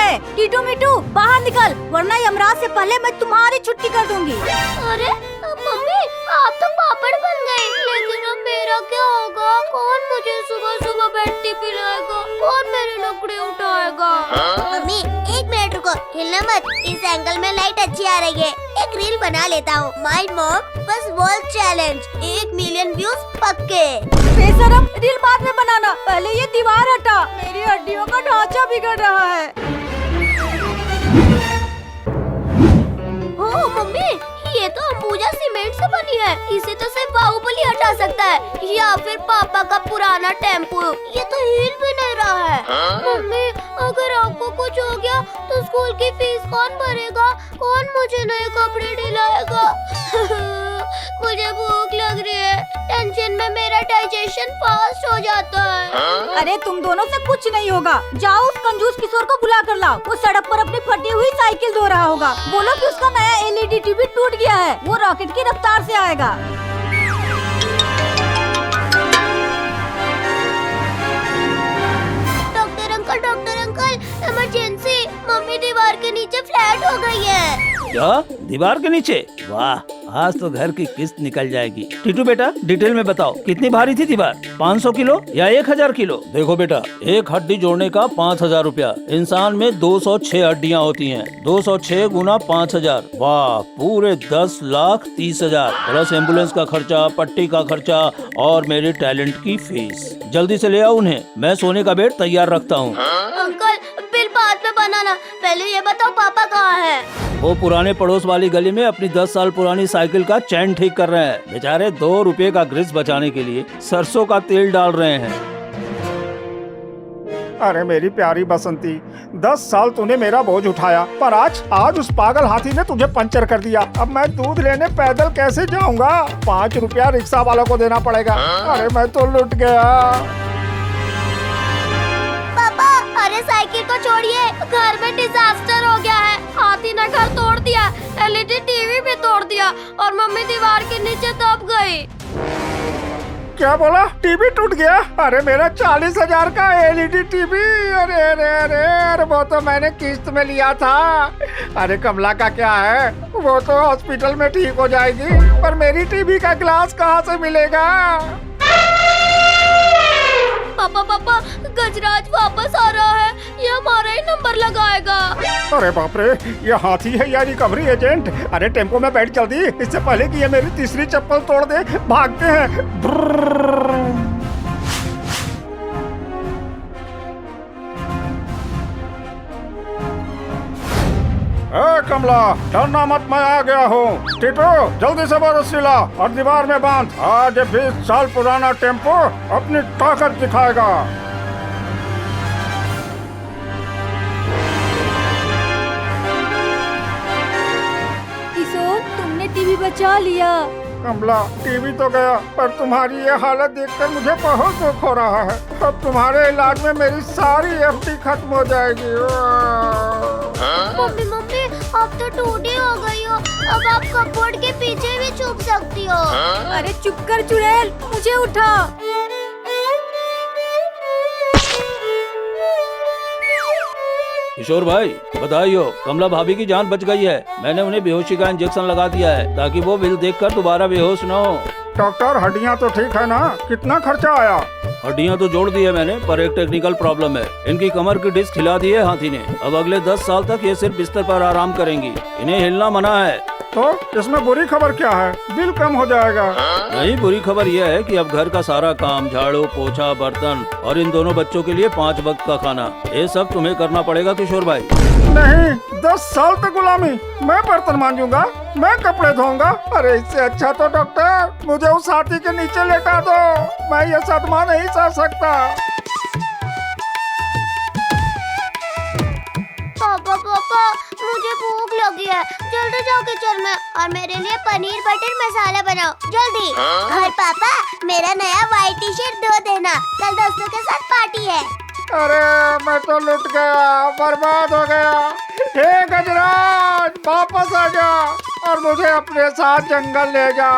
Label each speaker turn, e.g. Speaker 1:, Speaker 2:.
Speaker 1: है। टीटू मिट्टू बाहर निकल, वरना यमराज से पहले मैं तुम्हारी छुट्टी कर दूंगी।
Speaker 2: अरे मम्मी, आप तो पापड़ बन गए, लेकिन अब मेरा क्या होगा? कौन मुझे सुबह सुबह बेड टी पिलाएगा? कौन मेरी लकड़ी उठाएगा?
Speaker 3: मम्मी 1 मिनट रुको, हिलना मत। इस एंगल में लाइट अच्छी आ रही है, एक रील बना लेता हूँ। माय मॉम बस वॉल चैलेंज, 1 मिलियन व्यूज पक्के।
Speaker 1: बेशरम, रील बाद में बनाना, पहले ये दीवार हटा, मेरी हड्डियों का ढांचा बिगड़ रहा है।
Speaker 2: ओ मम्मी, ये तो अंबुजा सीमेंट से बनी है, इसे तो सिर्फ बाहुबली हटा सकता है, या फिर पापा का पुराना टेम्पो। ये तो हिल भी नहीं रहा है। मम्मी, अगर आपको कुछ हो गया तो स्कूल की फीस कौन भरेगा? कौन मुझे नए कपड़े दिलाएगा? मुझे भूख लग रही है, टेंशन में मेरा डाइजेशन फास्ट हो जाता है।
Speaker 1: अरे तुम दोनों से कुछ नहीं होगा, जाओ उस कंजूस किशोर को बुला कर लाओ। वो सड़क पर अपनी फटी हुई साइकिल धो रहा होगा। बोलो कि उसका नया एलईडी टीवी टूट गया है, वो रॉकेट की रफ्तार से आएगा।
Speaker 2: डॉक्टर अंकल, इमरजेंसी, मम्मी दीवार के नीचे फ्लैट हो गई है।
Speaker 4: क्या? दीवार के नीचे? वाह, आज तो घर की किस्त निकल जाएगी। टीटू बेटा, डिटेल में बताओ, कितनी भारी थी दीवार? 500 किलो या 1000 किलो? देखो बेटा, एक हड्डी जोड़ने का 5000 रुपया। इंसान में 206 हड्डियाँ होती हैं, 206 गुना 5000, वाह, पूरे 10,30,000 प्लस एम्बुलेंस का खर्चा, पट्टी का खर्चा और मेरे टैलेंट की फीस। जल्दी से ले आओ उन्हें, मैं सोने का बेड तैयार रखता हूँ।
Speaker 2: अंकल, बिल बाद में बनाना, पहले ये बताओ पापा कहाँ है?
Speaker 4: वो पुराने पड़ोस वाली गली में अपनी 10 साल पुरानी साइकिल का चैन ठीक कर रहे हैं। बेचारे 2 रुपए का ग्रीस बचाने के लिए सरसों का तेल डाल रहे हैं।
Speaker 5: अरे मेरी प्यारी बसंती, 10 साल तूने मेरा बोझ उठाया, पर आज उस पागल हाथी ने तुझे पंचर कर दिया। अब मैं दूध लेने पैदल कैसे जाऊंगा? 5 रुपया रिक्शा वालों को देना पड़ेगा। अरे मैं तो लुट गया।
Speaker 2: पापा, अरे साइकिल को छोड़िए, घर में डिजास्टर हो गया है। हाथी ने घर तोड़ दिया, एलईडी टीवी भी तोड़ दिया और मम्मी दीवार के नीचे दब गई।
Speaker 5: क्या बोला? टीवी टूट गया? अरे मेरा 40,000 का एलईडी टीवी। अरे अरे अरे अरे, वो तो मैंने किस्त में लिया था। अरे कमला का क्या है, वो तो हॉस्पिटल में ठीक हो जाएगी, पर मेरी टीवी का ग्लास कहाँ से मिलेगा?
Speaker 2: पापा, गजराज वापस आ रहा है, ये हमारा ही नंबर लगाएगा।
Speaker 5: अरे बाप रे, ये हाथी है या रिकवरी एजेंट? अरे टेम्पो में बैठ जल्दी, इससे पहले कि ये मेरी तीसरी चप्पल तोड़ दे। भागते हैं। कमला, डरना मत, मैं आ गया हूँ। टीटू, जल्दी से रस्सी ला और दीवार में बांध। आज 20 साल पुराना टेम्पो अपनी ताकत दिखाएगा।
Speaker 1: किशोर, तुमने टीवी बचा लिया।
Speaker 5: कमला, टीवी तो गया, पर तुम्हारी ये हालत देखकर मुझे बहुत दुख हो रहा है। अब तुम्हारे इलाज में मेरी सारी एफडी खत्म हो जाएगी।
Speaker 2: मम्मी, अब तो टूटी हो गई हो, अब आप कपबोर्ड के पीछे भी छुप सकती हो।
Speaker 1: अरे चुप कर चुड़ैल, मुझे उठा।
Speaker 4: किशोर भाई, बधाई हो, कमला भाभी की जान बच गई है। मैंने उन्हें बेहोशी का इंजेक्शन लगा दिया है ताकि वो बिल देखकर दोबारा बेहोश न हो।
Speaker 5: डॉक्टर, हड्डियाँ तो ठीक है ना? कितना खर्चा आया?
Speaker 4: हड्डियाँ तो जोड़ दी है मैंने, पर एक टेक्निकल प्रॉब्लम है। इनकी कमर की डिस्क हिला दी है हाथी ने। अब अगले 10 साल तक ये सिर्फ बिस्तर पर आराम करेंगी, इन्हें हिलना मना है।
Speaker 5: तो इसमें बुरी खबर क्या है? बिल कम हो जाएगा।
Speaker 4: नहीं, बुरी खबर यह है कि अब घर का सारा काम, झाड़ू पोछा, बर्तन और इन दोनों बच्चों के लिए 5 वक्त का खाना, ये सब तुम्हें करना पड़ेगा किशोर भाई।
Speaker 5: नहीं, 10 साल तक गुलामी। मैं बर्तन मांजूंगा, मैं कपड़े धोऊंगा। अरे इससे अच्छा तो डॉक्टर मुझे उस हाथी के नीचे लेटा दो, मैं ये सदमा नहीं सह सकता।
Speaker 2: पापा, मुझे भूख लगी है, जल्दी जाओ किचन में और मेरे लिए पनीर बटर मसाला बनाओ, जल्दी।
Speaker 3: और पापा, मेरा नया व्हाइट टी शर्ट धो देना, कल दोस्तों के साथ पार्टी है।
Speaker 5: अरे मैं तो लुट गया, बर्बाद हो गया। हे गजराज, वापस आ जा और मुझे अपने साथ जंगल ले जा।